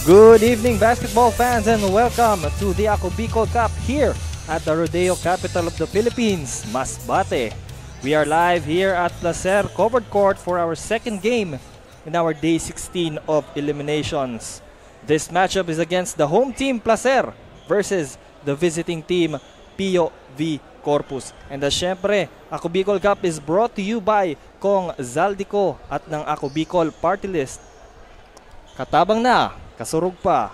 Good evening, basketball fans, and welcome to the Ako Bicol Cup here at the Rodeo capital of the Philippines, Masbate. We are live here at Placer Covered Court for our second game in our Day 16 of eliminations. This matchup is against the home team Placer versus the visiting team Pio V Corpus. And syempre, Ako Bicol Cup is brought to you by Kong Zaldico at ng Ako Bicol Party List. Katabang na, kasurog pa.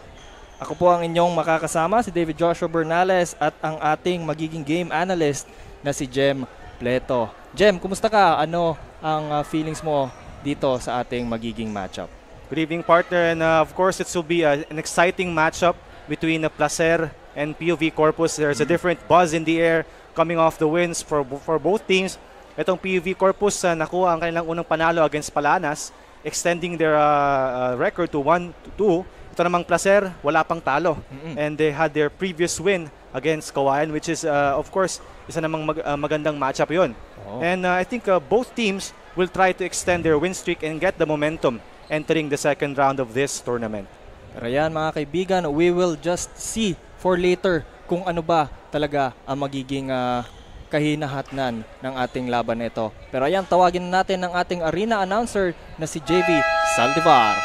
Ako po ang inyong makakasama, si David Joshua Bernales, at ang ating magiging game analyst na si Jem Pleto. Jem, kumusta ka? Ano ang feelings mo dito sa ating magiging matchup? Good evening, partner, and of course it will be an exciting matchup between Placer and POV Corpus. There's a different buzz in the air coming off the wins for both teams. Itong POV Corpus nakuha ang kanilang unang panalo against Palanas, extending their record to 1-2. Ito namang Placer, wala pang talo. And they had their previous win against Kawayan, which is, of course, isa namang magandang matchup yun. And I think both teams will try to extend their win streak and get the momentum entering the second round of this tournament. Pero yan mga kaibigan, we will just see for later kung ano ba talaga ang magiging kahinahatnan ng ating laban nito. Pero ayan, tawagin natin ng ating arena announcer na si JV Saldivar.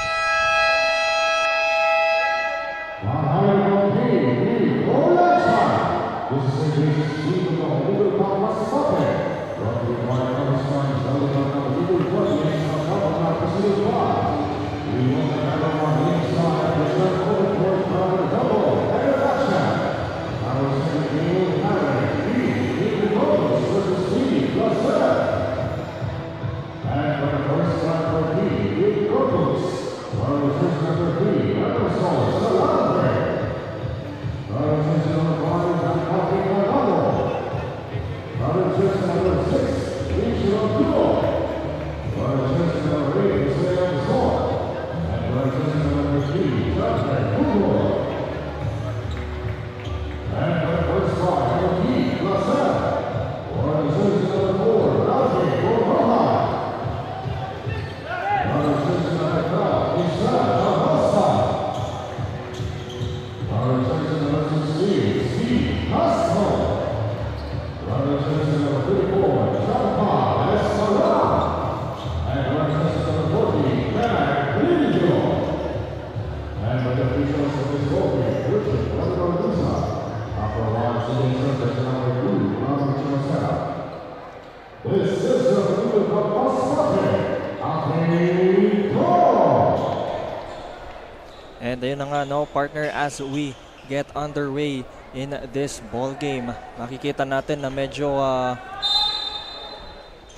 And ayun na nga, no, partner, as we get underway in this ball game, makikita natin na medyo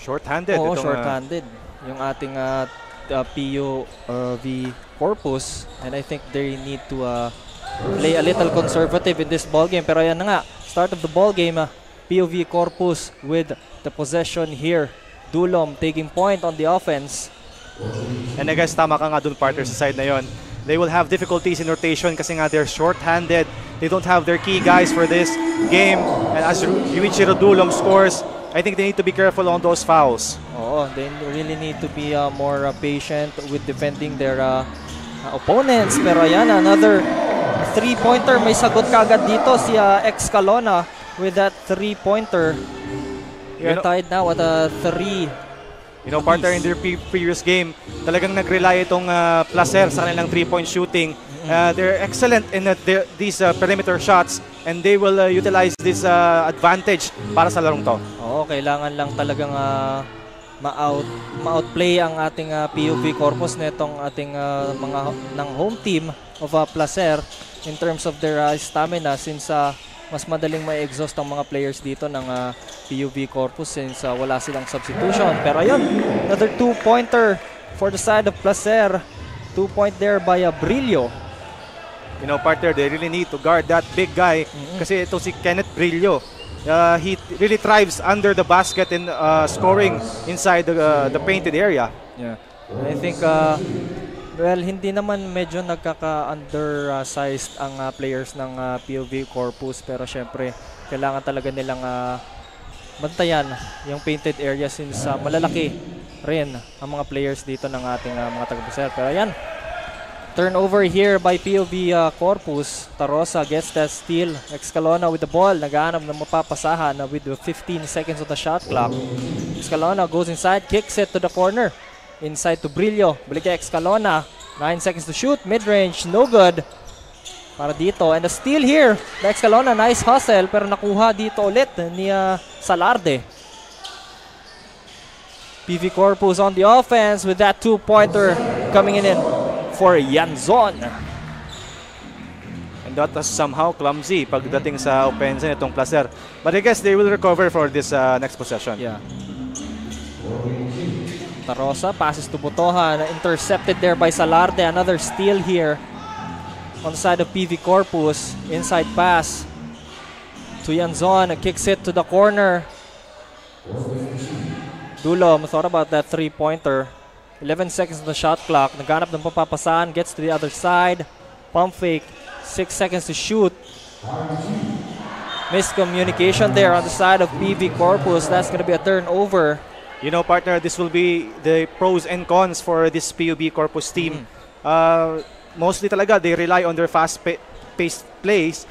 short-handed. Oo, short-handed yung ating POV Corpus, and I think they need to play a little conservative in this ball game. Pero ayan na nga, start of the ball game, POV Corpus with the possession here. Dulom taking point on the offense. And I guess tama ka nga dun, partner, sa side na yon. They will have difficulties in rotation kasi nga they're short-handed. They don't have their key guys for this game. And as Yuichiro Dulom scores, I think they need to be careful on those fouls. Oo, they really need to be more patient with defending their opponents. Pero ayan, another three-pointer. May sagot kagad dito si Excalona with that three-pointer. They're tied now at 3. You know, partner, in their previous game, talagang nag-rely itong Placer sa kanilang three-point shooting. They're excellent in these perimeter shots, and they will utilize this advantage para sa larong to. Oo, kailangan lang talagang ma-outplay ang ating POV Corpus netong ating mga ng home team of Placer in terms of their stamina, since mas madaling ma-exhaust ang mga players dito ng POV Corpus since wala silang substitution. Pero ayun, another two-pointer for the side of Placer. 2-point there by Brillo. You know, partner, they really need to guard that big guy kasi ito si Kenneth Brillo. He really thrives under the basket and scoring inside the painted area. Yeah, I think well, hindi naman medyo nagkaka-undersized ang players ng POV Corpus, pero syempre kailangan talaga nilang bantayan yung painted area since malalaki rin ang mga players dito ng ating mga taga-Placer. Pero ayan, turnover here by POV Corpus. Tarosa gets that steal. Escalona with the ball. Naghahanap ng mapapasahan with 15 seconds on the shot clock. Escalona goes inside, kicks it to the corner. Inside to Brillo. Balik kay Escalona. 9 seconds to shoot. Mid-range, no good. Para dito. And the steal here. The Escalona, nice hustle. Pero nakuha dito ulit ni Salarde. PV Corpus on the offense with that two-pointer coming in for Yanzon. And that was somehow clumsy pagdating sa offense nitong Placer. But I guess they will recover for this next possession. Yeah. Tarosa passes to Botohan, intercepted there by Salarde. Another steal here on the side of PV Corpus. Inside pass to Yanzon, kicks it to the corner. Dulom thought about that three-pointer. 11 seconds on the shot clock. Naghanap ng papapasahan, gets to the other side. Pump fake, 6 seconds to shoot. Miscommunication there on the side of PV Corpus. That's going to be a turnover. You know, partner, this will be the pros and cons for this PUB Corpus team. Mostly talaga, they rely on their fast-paced plays.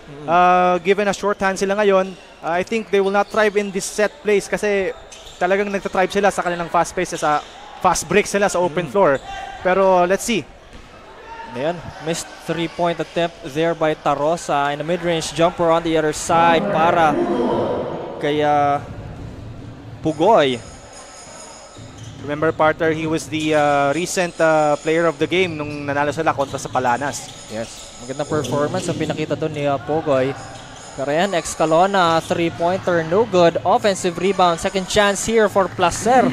Given a shorthand sila ngayon, I think they will not thrive in this set plays kasi talagang nagtatribe sila sa kanilang fast pace, sa fast break sila sa open floor. Pero let's see. Ayan, missed three-point attempt there by Tarosa and a mid-range jumper on the other side para kay Pugoy. Remember, partner, he was the recent player of the game nung nanalo sila kontra sa Palanas. Yes, magandang performance ang pinakita doon ni Pugoy. Pero yan, Escalona, three-pointer, no good. Offensive rebound, second chance here for Placer.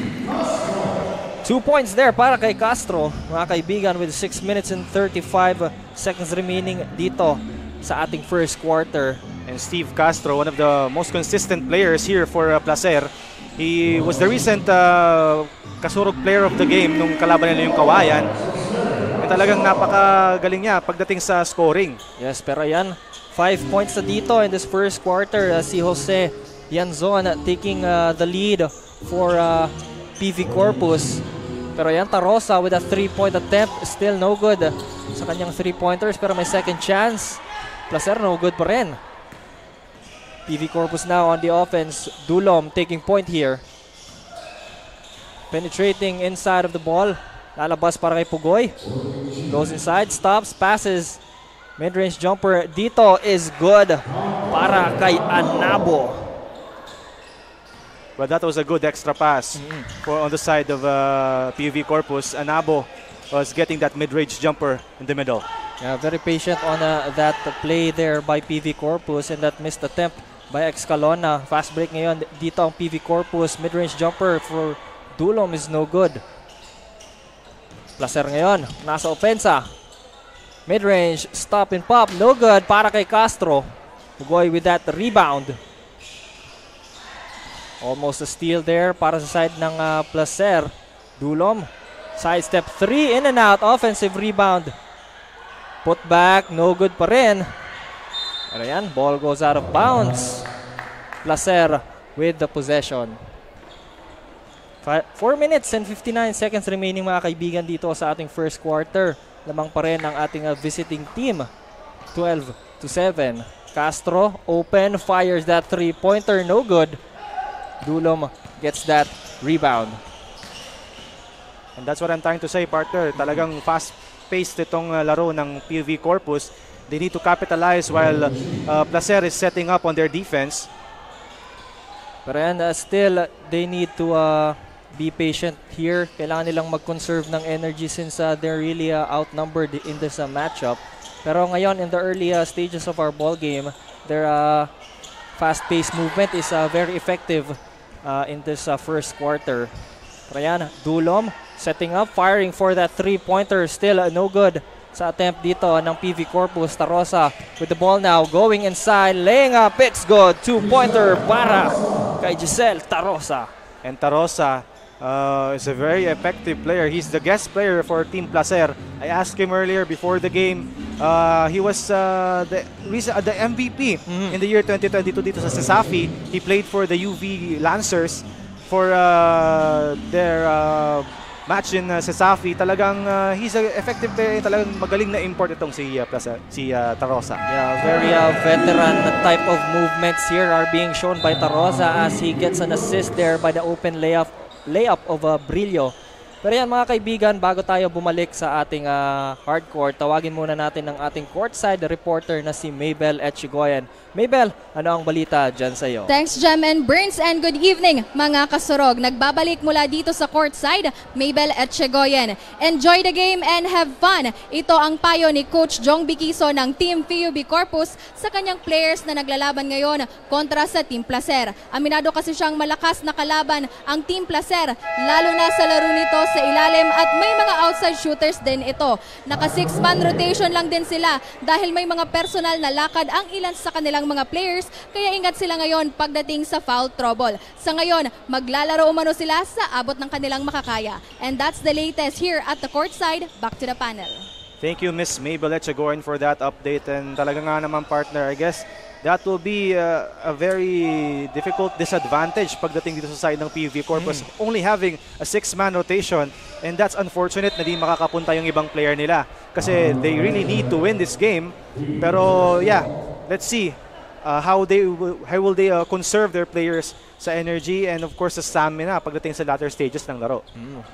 2 points there para kay Castro. Mga kaibigan, with 6 minutes and 35 seconds remaining dito sa ating first quarter. And Steve Castro, one of the most consistent players here for Placer. He was the recent kasurog player of the game nung kalaban nila yung Kawayan. And talagang napakagaling niya pagdating sa scoring. Yes, pero yan, 5 points na dito in this first quarter. Si Jose Yanzon taking the lead for PV Corpus. Pero yan, Tarosa with a 3-point attempt. Still no good sa kanyang 3-pointers. Pero may second chance. Placer no good pa rin. PV Corpus now on the offense. Dulom taking point here. Penetrating inside of the ball. Lalabas para kay Pugoy. Goes inside, stops, passes. Mid-range jumper dito is good para kay Anabo. But that was a good extra pass for on the side of PUV Corpus. Anabo was getting that mid-range jumper in the middle. Yeah, very patient on that play there by PV Corpus and that missed attempt by Escalona. Fast break ngayon dito ang PV Corpus. Mid-range jumper for Dulom is no good. Placer ngayon, nasa opensa. Mid-range, stop and pop, no good para kay Castro. Pugoy with that rebound. Almost a steal there para sa side ng Placer. Dulom, side step 3, in and out, offensive rebound. Put back, no good pa rin. Pero yan, ball goes out of bounds. Placer with the possession. 4 minutes and 59 seconds remaining mga kaibigan dito sa ating first quarter. Lamang pa rin ang ating visiting team. 12-7. Castro, open, fires that three-pointer, no good. Dulom gets that rebound. And that's what I'm trying to say, partner. Talagang fast-paced itong laro ng PUV Corpus. They need to capitalize while Placer is setting up on their defense. Pero yan, still, they need to be patient here. Kailangan nilang mag-conserve ng energy since they're really outnumbered in this matchup. Pero ngayon, in the early stages of our ball game, their fast-paced movement is very effective in this first quarter. Pero yan, Dulom setting up, firing for that three-pointer. Still no good sa attempt dito ng PV Corpus. Tarosa with the ball now, going inside, laying up, it's good. Two-pointer para kay Giselle Tarosa. And Tarosa is a very effective player. He's the guest player for Team Placer. I asked him earlier before the game. He was the MVP in the year 2022 dito sa Sasafi. He played for the UV Lancers for their match in Safi, talagang he's an effective player, talagang magaling na import itong si Tarosa. Yeah, very veteran type of movements here are being shown by Tarosa as he gets an assist there by the open layup of Brillo. Pero yan mga kaibigan, bago tayo bumalik sa ating hardcourt, tawagin muna natin ang ating courtside reporter na si Mabel Etchigoyen. Mabel, ano ang balita dyan sa'yo? Thanks, Jem and Burns, and good evening mga kasurog. Nagbabalik mula dito sa courtside, Mabel Etchigoyen. Enjoy the game and have fun. Ito ang payo ni Coach Jong Biquizo ng Team PUV Corpus sa kanyang players na naglalaban ngayon kontra sa Team Placer. Aminado kasi siyang malakas na kalaban ang Team Placer, lalo na sa laro nito sa ilalim at may mga outside shooters din ito. Naka 6-man rotation lang din sila dahil may mga personal na lakad ang ilan sa kanilang mga players, kaya ingat sila ngayon pagdating sa foul trouble. Sa ngayon, maglalaro umano sila sa abot ng kanilang makakaya. And that's the latest here at the courtside. Back to the panel. Thank you, Miss Mabel Etchigoyen, for that update. And talaga nga naman, partner, I guess that will be a very difficult disadvantage pagdating dito sa side ng PUV Corpus, only having a 6-man rotation, and that's unfortunate na di makakapunta yung ibang player nila kasi they really need to win this game. Pero yeah, let's see how will they conserve their players sa energy and of course sa stamina pagdating sa latter stages ng laro.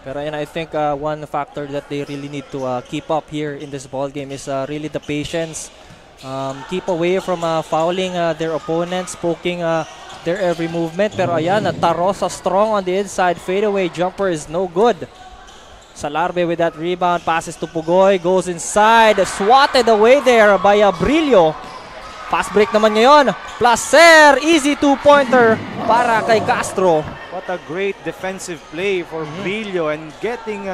Pero yan, I think one factor that they really need to keep up here in this ball game is really the patience. Keep away from fouling their opponents, poking their every movement. Pero ayan, Tarosa strong on the inside. Fadeaway jumper is no good. Salarbe with that rebound. Passes to Pugoy. Goes inside. Swatted away there by Brillo. Fast break naman ngayon. Placer. Easy two-pointer para kay Castro. What a great defensive play for Brillo and getting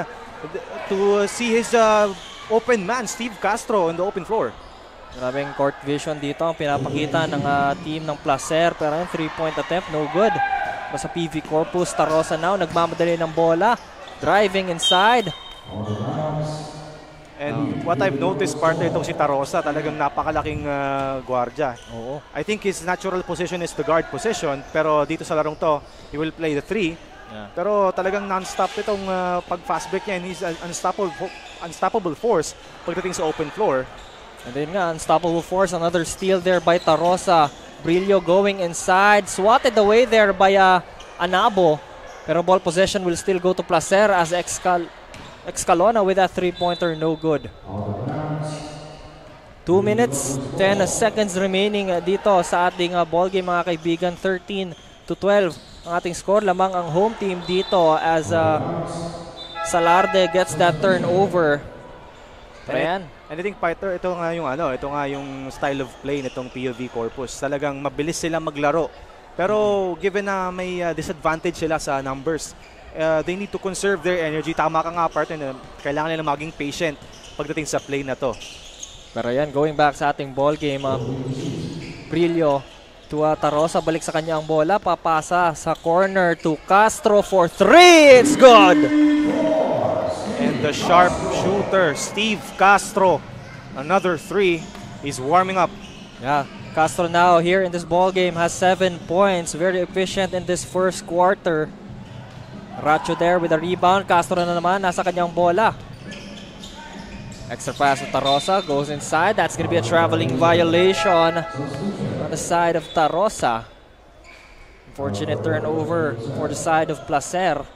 to see his open man, Steve Castro, on the open floor. Grabing court vision dito ang pinapakita ng team ng Placer. Pero yung 3-point attempt, no good. Basta PV Corpus, Tarosa now, nagmamadali ng bola. Driving inside. And what I've noticed, partner, itong si Tarosa, talagang napakalaking guardia. Oo. I think his natural position is the guard position, pero dito sa larong to, he will play the 3. Yeah. Pero talagang non-stop itong pag-fast break niya, and he's an unstoppable force pagdating sa open floor. And then nga, unstoppable force, another steal there by Tarosa. Brillo going inside, swatted away there by Anabo. Pero ball possession will still go to Placer as Excalona with that 3-pointer, no good. 2 minutes, 10 seconds remaining dito sa ating ball game mga kaibigan. 13-12 ang ating score. Lamang ang home team dito as Salarde gets that turnover. Ayan. And I think, Peter, ito nga yung style of play nitong PUV Corpus. Talagang mabilis sila maglaro. Pero given na may disadvantage sila sa numbers, they need to conserve their energy. Tama ka nga, partner, kailangan nila maging patient pagdating sa play na to. Pero yan, going back sa ating ball game, Brillo to Tarosa, balik sa kanya ang bola, papasa sa corner to Castro for 3. It's good! And the sharp shooter, Steve Castro, another 3, is warming up. Yeah, Castro now here in this ball game has 7 points. Very efficient in this first quarter. Racho there with a rebound. Castro na naman, nasa kanyang bola. Extra pass to Tarosa, goes inside. That's going to be a traveling violation on the side of Tarosa. Unfortunate turnover for the side of Placer.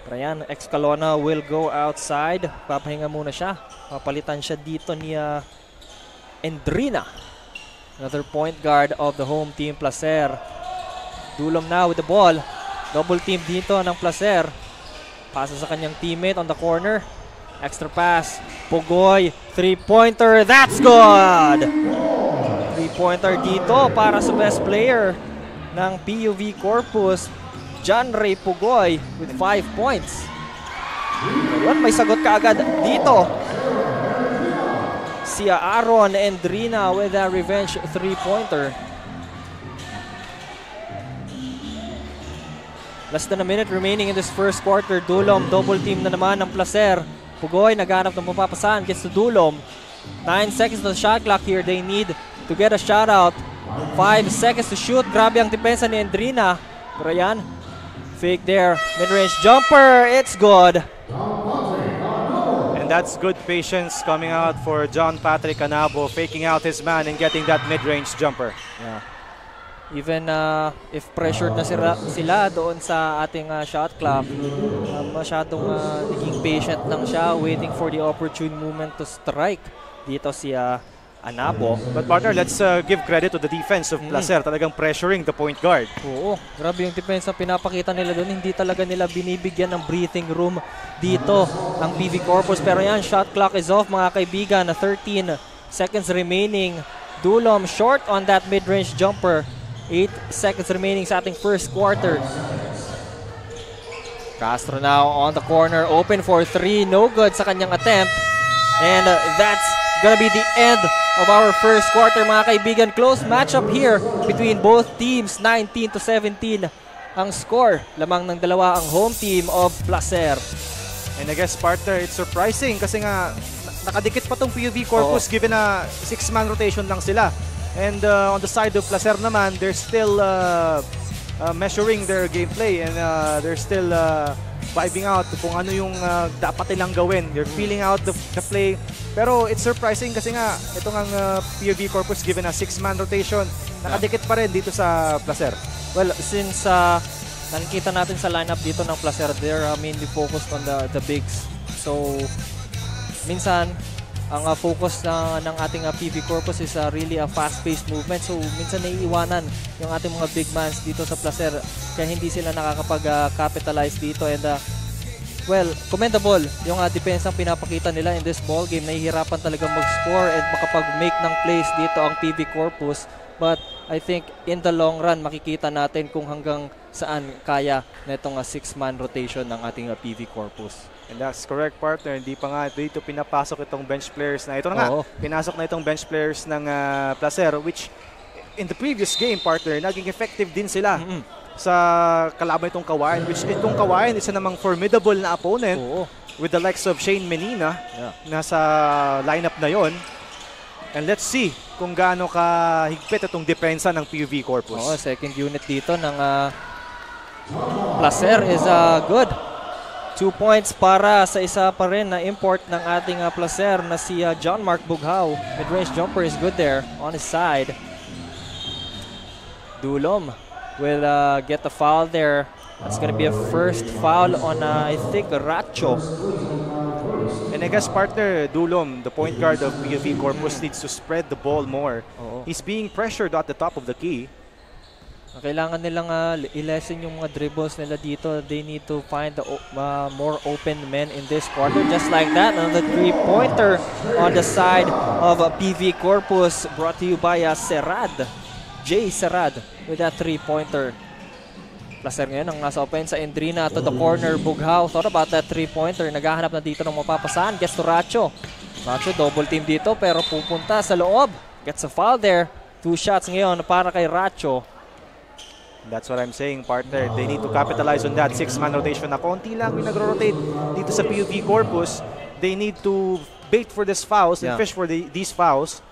Pero yan, Excalona will go outside. Papahinga muna siya. Papalitan siya dito ni Endrina. Another point guard of the home team, Placer. Dulom now with the ball. Double team dito ng Placer. Pasa sa kanyang teammate on the corner. Extra pass. Pugoy. 3-pointer. That's good! 3-pointer dito para sa best player ng PUV Corpus, John Ray Pugoy with 5 points. Ayun, may sagot ka agad dito. Si Aaron Endrina with a revenge 3-pointer. Less than a minute remaining in this first quarter. Dulom, double team na naman ng Placer. Pugoy naghanap ng mapapasahan, gets to Dulom. 9 seconds to the shot clock here. They need to get a shot out. 5 seconds to shoot. Grabe ang depensa ni Endrina. Pero yan, fake there. Mid-range jumper. It's good. And that's good patience coming out for John Patrick Anabo, faking out his man and getting that mid-range jumper. Yeah. Even if pressured na sila doon sa ating shot clock, masyadong naging patient lang siya, waiting for the opportune moment to strike dito si Anabo. But partner, let's give credit to the defense of Placer. Talagang pressuring the point guard. Oo, grabe yung defense na pinapakita nila doon. Hindi talaga nila binibigyan ng breathing room dito ang PV Corpus. Pero yan, shot clock is off mga kaibigan. 13 seconds remaining. Dulom short on that mid-range jumper. 8 seconds remaining sa ating first quarter. Castro now on the corner, open for 3, no good sa kanyang attempt. And that's gonna be the end of our first quarter mga kaibigan. Close matchup here between both teams, 19-17 ang score. Lamang ng dalawa ang home team of Placer. And I guess partner, it's surprising kasi nga nakadikit pa tong PUV Corpus given na 6-man rotation lang sila. And on the side of Placer naman, they're still measuring their gameplay and they're still vibing out kung ano yung dapat nilang gawin. They're feeling out the play. Pero it's surprising kasi nga itong ang PUV Corpus given a 6-man rotation, nakadikit pa rin dito sa Placer. Well, since nakikita natin sa lineup dito ng Placer, they're mainly focused on the bigs. So, minsan, ang focus ng ating PV Corpus is really a fast-paced movement. So, minsan naiiwanan yung ating mga big mans dito sa Placer. Kaya hindi sila nakakapag-capitalize dito. And, well, commendable yung defense ang pinapakita nila in this ball game. Nahihirapan talaga mag-score and makapag-make ng plays dito ang PV Corpus. But, I think in the long run, makikita natin kung hanggang saan kaya na itong 6-man rotation ng ating PV Corpus. And that's correct partner, hindi pa nga dito pinapasok itong bench players na ito na nga, pinasok na itong bench players ng Placer, which in the previous game partner, naging effective din sila sa kalaban itong Kawayan, which itong Kawayan isa namang formidable na opponent with the likes of Shane Menina nasa lineup na yon. And let's see kung gaano kahigpit itong depensa ng PUV Corpus. Second unit dito ng Placer is good. 2 points para sa isa pa rin na import ng ating Placer na si John Mark Bughao. Mid-range jumper is good there on his side. Dulom will get the foul there. That's gonna be a first foul on I think Racho. And I guess partner, Dulom, the point guard of PUV Corpus, needs to spread the ball more. He's being pressured at the top of the key. Kailangan nilang i-lessen yung mga dribbles nila dito. They need to find the more open men in this quarter. Just like that, another 3-pointer on the side of PV Corpus, brought to you by Serad. Jay Serad with that 3-pointer. Placer ngayon ang nasa offense sa Endrina to the corner. Bughao thought about that 3-pointer. Naghahanap na dito ng mapapasahan. Gets to Racho. Racho double team dito pero pupunta sa loob. Gets a foul there. 2 shots ngayon para kay Racho. That's what I'm saying, partner. They need to capitalize on that 6-man rotation na konti lang yung nagro-rotate dito sa PUV Corpus. They need to bait for these fouls and fish for these fouls.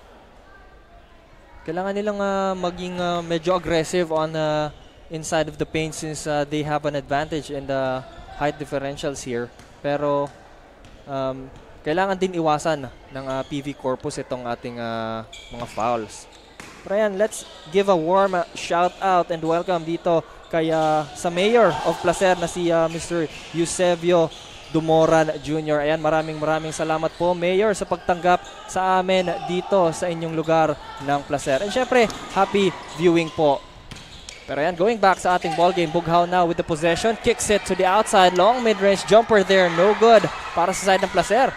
Kailangan nilang maging medyo aggressive on inside of the paint since they have an advantage in the height differentials here. Pero kailangan din iwasan ng PV Corpus itong ating mga fouls. Brian, let's give a warm shout out and welcome dito kay sa mayor of Placer na si Mr. Eusebio Dumoran Jr. Ayan, maraming salamat po Mayor sa pagtanggap sa amin dito sa inyong lugar ng Placer. And syempre, happy viewing po. Pero ayan, going back sa ating ball game, Bughao now with the possession, kicks it to the outside, long mid-range jumper there, no good para sa side ng Placer.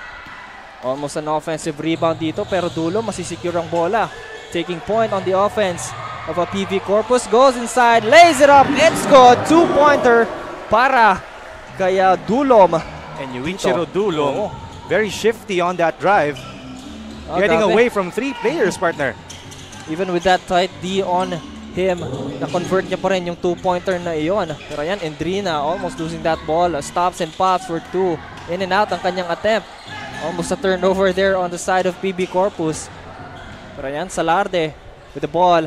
Almost an offensive rebound dito pero dulo masisecure ang bola. Taking point on the offense of a PV Corpus. Goes inside, lays it up, it's good. 2-pointer para kay Dulom. And Yuichiro Dulom, very shifty on that drive. Getting away from 3 players, partner. Even with that tight D on him, na-convert niya pa rin yung 2-pointer na iyon. Pero yan, Endrina almost losing that ball. Stops and pops for 2. In and out ang kanyang attempt. Almost a turnover there on the side of PV Corpus. Pero yan, Salarde with the ball.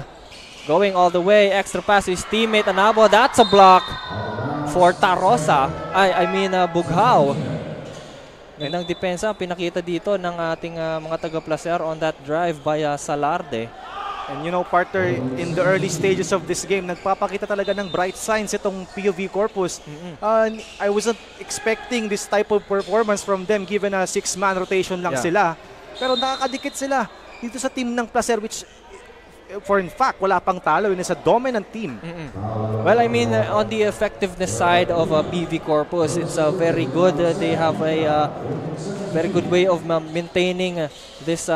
Going all the way. Extra pass to his teammate Anabo. That's a block for Tarosa. I mean Bughao. Gandang depensa ang pinakita dito ng ating mga taga-Placer on that drive by Salarde. And you know, partner, in the early stages of this game, nagpapakita talaga ng bright signs itong POV Corpus. I wasn't expecting this type of performance from them given a 6-man rotation lang sila. Pero nakakadikit sila dito sa team ng Placer, which for in fact, wala pang talo. It is a dominant team. Well, I mean, on the effectiveness side of PV Corpus, it's very good. They have a very good way of maintaining this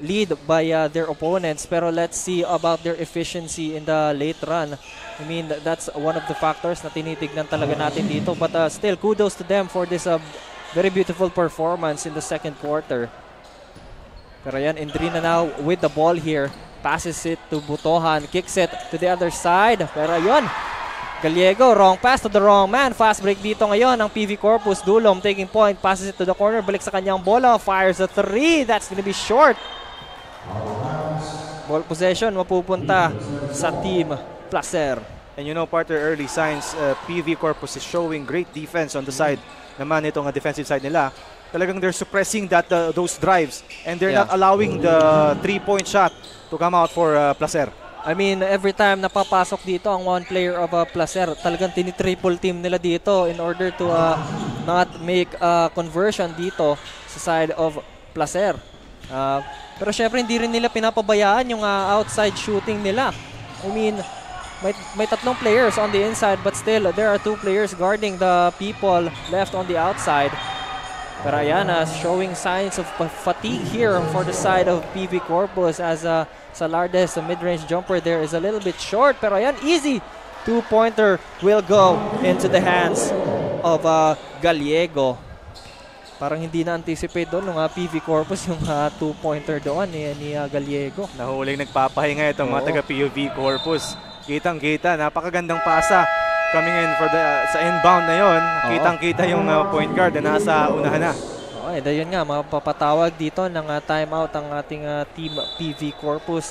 lead by their opponents. Pero let's see about their efficiency in the late run. I mean, that's one of the factors na tinitignan talaga natin dito. But still, kudos to them for this very beautiful performance in the second quarter. Pero yan, Indrina now with the ball here. Passes it to Butohan, kicks it to the other side. Pero yun, Gallego, wrong pass to the wrong man. Fast break dito ngayon ng PV Corpus. Dulom taking point, passes it to the corner, balik sa kanyang bola, fires a 3. That's gonna be short. Ball possession mapupunta sa team Placer. And you know, partner, early signs, PV Corpus is showing great defense on the side naman itong defensive side nila. Talagang they're suppressing those drives and they're not allowing the 3-point shot to come out for Placer. I mean, every time napapasok dito ang one player of Placer, talagang tinitriple team nila dito in order to not make conversion dito sa side of Placer. Pero syempre hindi rin nila pinapabayaan yung outside shooting nila. I mean, may tatlong players on the inside but still there are 2 players guarding the people left on the outside. Pero ayan, showing signs of fatigue here for the side of PV Corpus as Salarde's mid-range jumper there is a little bit short. Pero ayan, easy 2-pointer will go into the hands of Gallego. Parang hindi na-anticipate doon ng PV Corpus yung 2-pointer doon ni Gallego. Nahuling nagpapahinga itong mga taga-POV Corpus. Kitang-kita, napakagandang pasa. Coming in for sa inbound na yon, kitang-kita yung point guard na nasa unahan na. Okay, dahil nga, mapapatawag dito ng timeout ang ating team PV Corpus.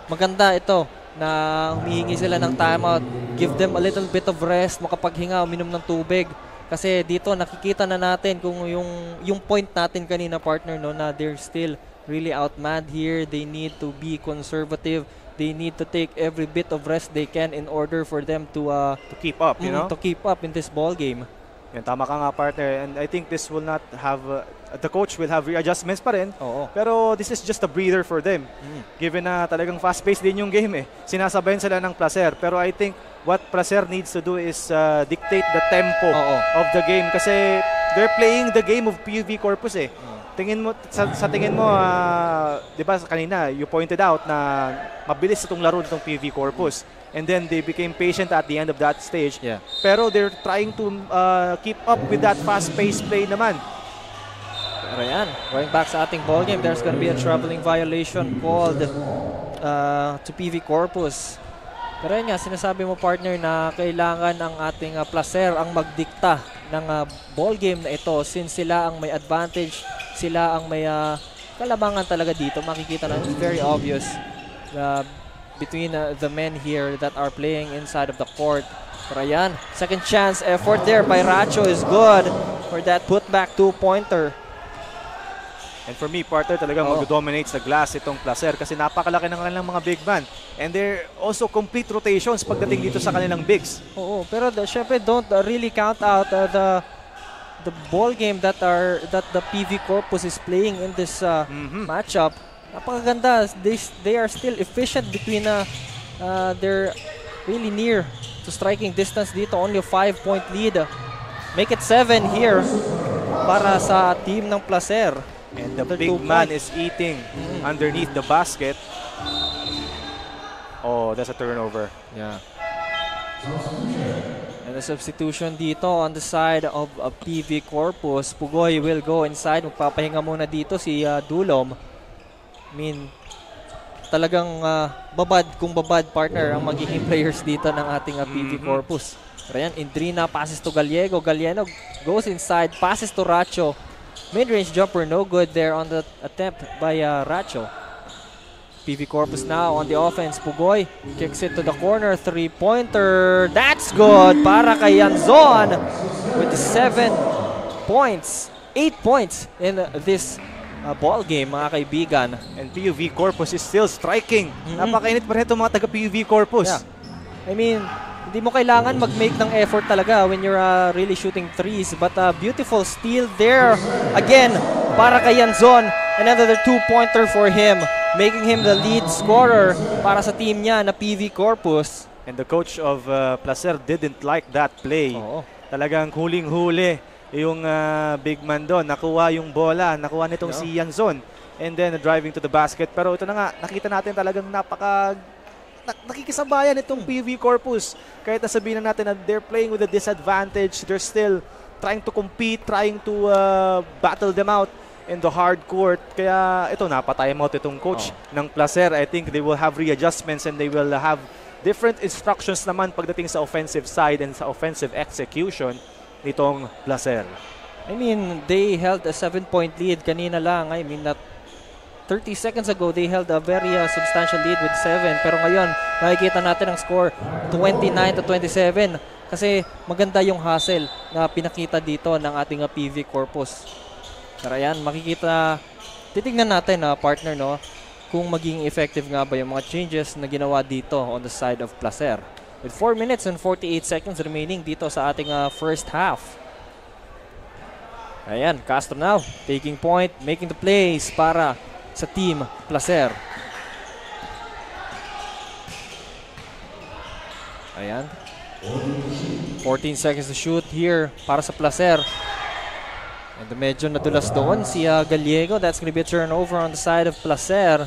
Maganda ito na humihingi sila ng timeout. Give them a little bit of rest, makapaghinga, uminom ng tubig. Kasi dito nakikita na natin kung yung point natin kanina, partner, no, na they're still really outmanned here. They need to be conservative. They need to take every bit of rest they can in order for them to keep up, you know? To keep up in this ball game. Yan, tama ka nga, partner. And I think this will not have, the coach will have readjustments pa rin. Pero this is just a breather for them. Given na talagang fast-paced din yung game eh. Sinasabayan sila ng Placer. Pero I think what Placer needs to do is dictate the tempo of the game. Kasi they're playing the game of PUV Corpus eh. Tingin mo, sa tingin mo, di ba kanina, you pointed out na mabilis itong laro nitong PV Corpus. And then they became patient at the end of that stage. Pero they're trying to keep up with that fast-paced play naman. Pero yan, going back sa ating ball game, there's gonna be a traveling violation called to PV Corpus. Pero yan nga, sinasabi mo, partner, na kailangan ang ating Placer ang magdikta ng ball game na ito since sila ang may advantage, sila ang may kalabangan talaga dito. Makikita na, it's very obvious between the men here that are playing inside of the court. Pero ayan, second chance effort there by Racho is good for that putback 2-pointer. And for me, partner, talagang mag-dominate sa glass itong Placer kasi napakalaki ng kanilang mga big man. And they're also complete rotations pagdating dito sa kanilang bigs. Pero syempre don't really count out the ball game that the PV Corpus is playing in this matchup. Napakaganda. They are still efficient between they're really near to striking distance dito. Only a 5-point lead. Make it 7 here para sa team ng Placer. And the big man is eating underneath the basket. Oh, that's a turnover. Yeah. And the substitution dito on the side of PV Corpus. Pugoy will go inside. Magpapahinga muna dito si Dulom. I mean, talagang babad partner ang magiging players dito ng ating PV Corpus. Pero yan, Indrina passes to Gallego. Gallego goes inside, passes to Racho. Mid-range jumper, no good there on the attempt by Racho. PV Corpus now on the offense. Pugoy kicks it to the corner. 3-pointer. That's good para kay Yanzon with 7 points. 8 points in this ball game, mga kaibigan. And PUV Corpus is still striking. Napakainit pa rin itong mga taga-PUV Corpus. Yeah. I mean, hindi mo kailangan mag-make ng effort talaga when you're really shooting threes. But beautiful steal there. Again, para kay Yanzon. Another 2-pointer for him, making him the lead scorer para sa team niya na PV Corpus. And the coach of Placer didn't like that play. Oo. Talagang huling-huli yung big man doon. Nakuha yung bola, nakuha nitong si Yanzon. And then driving to the basket. Pero ito na nga, nakita natin talagang nakikisabayan itong PV Corpus. Kahit nasabihin na natin na they're playing with a disadvantage, they're still trying to compete, trying to battle them out in the hard court. Kaya ito, napatime out itong coach ng Placer. I think they will have readjustments and they will have different instructions naman pagdating sa offensive side and sa offensive execution nitong Placer. I mean, they held a 7-point lead kanina lang. I mean, 30 seconds ago, they held a very substantial lead with 7. Pero ngayon, makikita natin ang score 29-27. Kasi maganda yung hustle na pinakita dito ng ating PV Corpus. Pero ayan, makikita, titignan natin partner, no, kung maging effective nga ba yung mga changes na ginawa dito on the side of Placer. With 4 minutes and 48 seconds remaining dito sa ating first half. Ayan, Castro now taking point, making the plays para sa team Placer. Ayan. 14 seconds to shoot here para sa Placer. And medyo nadulas doon si Gallego. That's going to be a turnover on the side of Placer.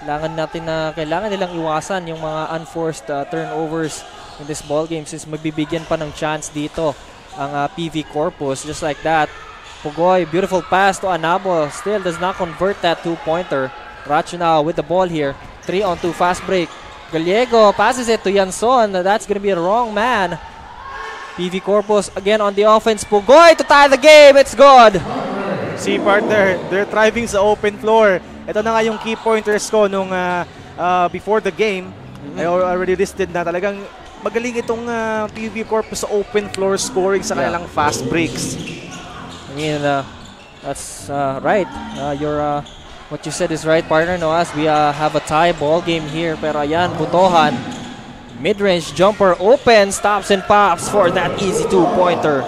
Kailangan nilang iwasan yung mga unforced turnovers in this ball game since magbibigyan pa ng chance dito ang PV Corpus. Just like that. Pugoy, beautiful pass to Anabo. Still does not convert that 2-pointer. Racho now with the ball here. 3-on-2 fast break. Gallego passes it to Yanzon. That's going to be a wrong man. PV Corpus again on the offense. Pugoy to tie the game. It's good. See, partner, they're thriving sa open floor. Ito na nga yung key pointers ko nung before the game. I already listed na talagang magaling itong PV Corpus sa open floor scoring sa kanilang fast breaks. I mean, that's right. What you said is right, partner. No, as we have a tie ball game here. Pero ayan, Butohan. Mid-range jumper open, stops and pops for that easy 2-pointer.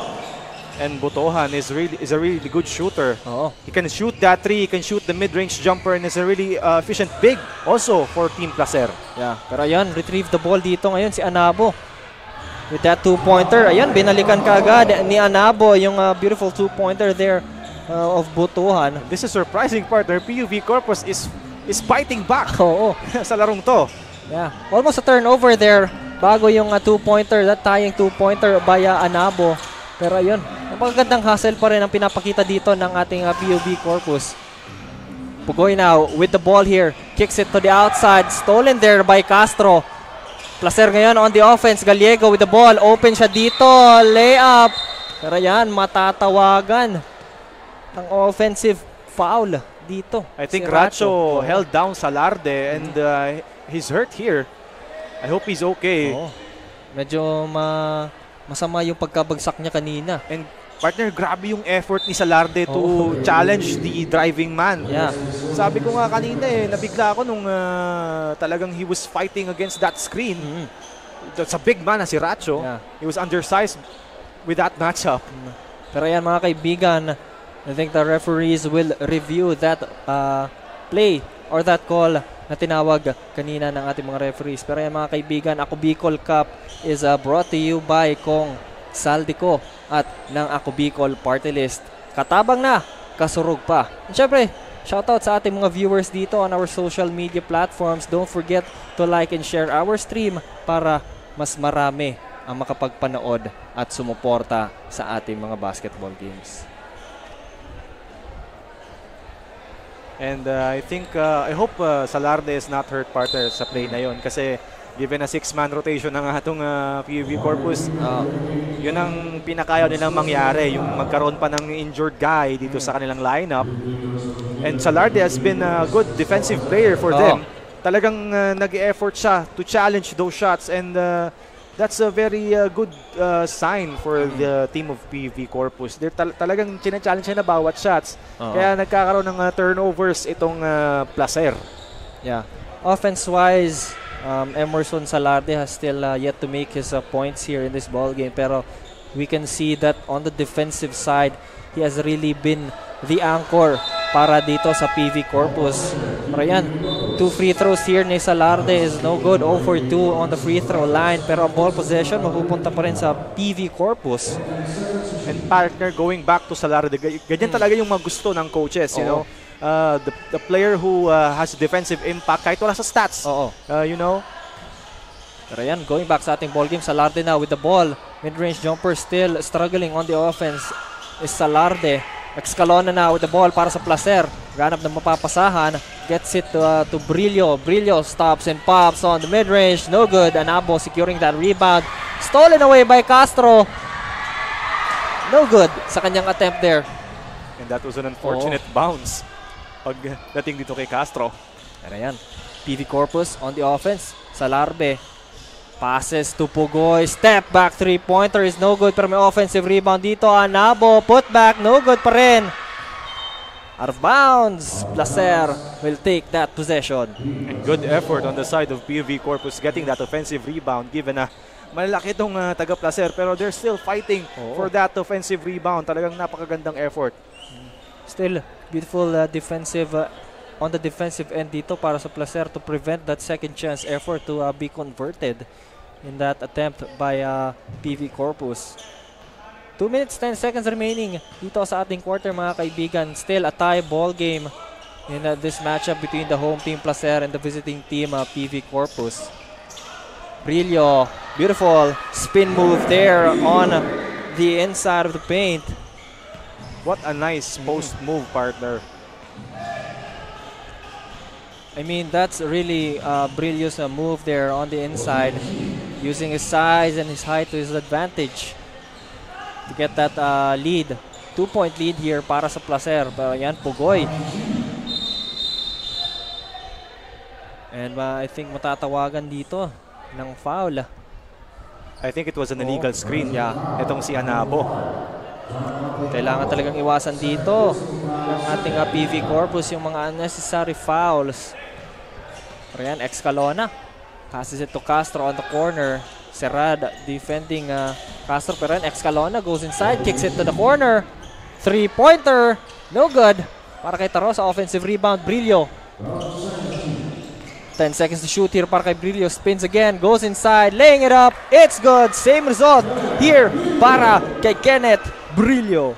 And Butohan is a really good shooter. He can shoot that 3, he can shoot the mid-range jumper, and is a really efficient big also for Team Placer. Yeah, pero ayan, retrieve the ball dito ngayon si Anabo. With that 2-pointer, ayan, binalikan kaagad ni Anabo yung beautiful 2-pointer there of Butohan. This is surprising, partner. PUV Corpus is fighting back sa larong to. Yeah, almost a turnover there bago yung 2-pointer, that tying 2-pointer by Anabo. Pero ayun, napakagandang hustle pa rin ang pinapakita dito ng ating PUV Corpus. Pugoy now with the ball here, kicks it to the outside, stolen there by Castro. Placer ngayon on the offense, Gallego with the ball, open siya dito, layup. Pero yan, matatawagan ng offensive foul dito. I think si Racho held down Salarde and he's hurt here. I hope he's okay. Medyo masama yung pagkabagsak niya kanina. And partner, grabe yung effort ni Salarde to challenge the driving man. Yeah. Sabi ko nga kanina nabigla ako nung talagang he was fighting against that screen. That's a big man na si Racho. Yeah. He was undersized with that matchup. Pero yan mga kaibigan, I think the referees will review that play or that call na tinawag kanina ng ating mga referees. Pero yan mga kaibigan, Ako Bicol Cup is brought to you by Kong Saldico at ng Ako Bicol Party List. Katabang na, kasurog pa. And syempre, shoutout sa ating mga viewers dito on our social media platforms. Don't forget to like and share our stream para mas marami ang makapagpanood at sumuporta sa ating mga basketball games. And I think, I hope Salarde is not hurt, partner, sa play na yon. Kasi given a 6-man rotation ng atong PUV Corpus, yun ang pinakayaw nilang mangyari, yung magkaroon pa ng injured guy dito sa kanilang lineup. And Salarde has been a good defensive player for them. Talagang nag-e-effort siya to challenge those shots and that's a very good sign for the team of PUV Corpus. They're talagang china-challenge na bawat shots. Kaya nagkakaroon ng turnovers itong Placer. Yeah. Offense-wise, Emerson Salarde has still yet to make his points here in this ball game. Pero we can see that on the defensive side, he has really been the anchor para dito sa PV Corpus. Pero yan, 2 free throws here ni Salarde is no good. 0 for 2 on the free throw line. Pero ang ball possession mapupunta pa rin sa PV Corpus. And partner, going back to Salarde, ganyan talaga yung mga gusto ng coaches, you know. The player who has defensive impact kahit wala sa stats. You know. Pero yan, going back sa ating ball game, Salarde now with the ball. Mid-range jumper still struggling on the offense is Salarde. Excalona now with the ball para sa Placer. Ganap na mapapasahan. Gets it to Brillo. Brillo stops and pops on the mid-range. No good. Anabo securing that rebound. Stolen away by Castro. No good sa kanyang attempt there. And that was an unfortunate bounce pagdating dito kay Castro. Pero yan, PV Corpus on the offense. Salarbe. Passes to Pugoy. Step back 3-pointer is no good. Pero may offensive rebound dito. Anabo. Put back. No good pa rin. Out of bounds. Placer will take that possession. And good effort on the side of PUV Corpus getting that offensive rebound given na malaki itong taga Placer. Pero they're still fighting for that offensive rebound. Talagang napakagandang effort. Still beautiful defensive on the defensive end dito para sa Placer to prevent that second chance effort to be converted in that attempt by PV Corpus. 2 minutes 10 seconds remaining dito sa ating quarter mga kaibigan. Still a tie ball game in this matchup between the home team Placer and the visiting team PV Corpus. Brillo, beautiful spin move there on the inside of the paint. What a nice post move, partner. I mean, that's really Brillo's move there on the inside, using his size and his height to his advantage to get that lead. 2-point lead here para sa Placer. Pero yan, Pugoy. And I think matatawagan dito ng foul. I think it was an illegal screen. Yeah, itong si Anabo. Kailangan talagang iwasan dito ng ating PV Corpus yung mga unnecessary fouls. Pero yan, Excalona passes it to Castro on the corner. Serad defending Castro. Pero yan, Excalona goes inside, kicks it to the corner. 3-pointer, no good. Para kay Taro sa offensive rebound, Brillo. 10 seconds to shoot here para kay Brillo. Spins again, goes inside, laying it up. It's good. Same result here para kay Kenneth Brillo.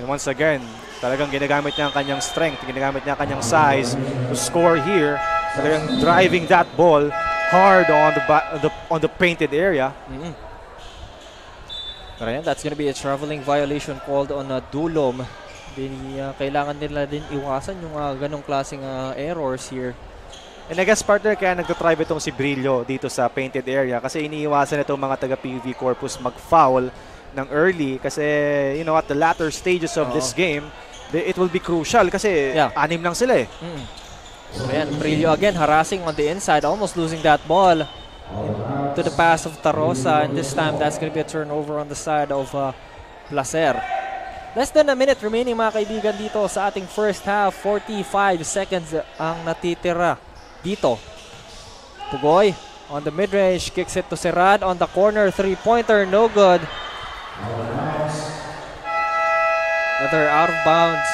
And once again, talagang ginagamit niya ang kanyang strength, ginagamit niya ang kanyang size to score here. Talagang driving that ball hard on the painted area. Pero yan, that's gonna be a traveling violation called on Dulom. Kailangan nila din iwasan yung ganong klaseng errors here. And I guess, partner, kaya nagtatrive itong si Brillo dito sa painted area kasi iniiwasan itong mga taga-PUV Corpus mag-foul ng early kasi, you know, at the latter stages of this game, it will be crucial kasi 6 lang sila eh. So yan, Brillo again harassing on the inside, almost losing that ball to the pass of Tarosa, and this time that's going to be a turnover on the side of Placer. Less than a minute remaining mga kaibigan dito sa ating first half. 45 seconds ang natitira dito. Pugoy on the mid-range, kicks it to Serad on the corner, 3-pointer, no good. Another out of bounds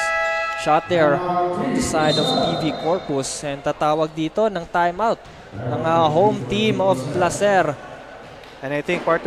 shot there on the side of PV Corpus, and tatawag dito ng timeout ng home team of Placer. And I think, partner,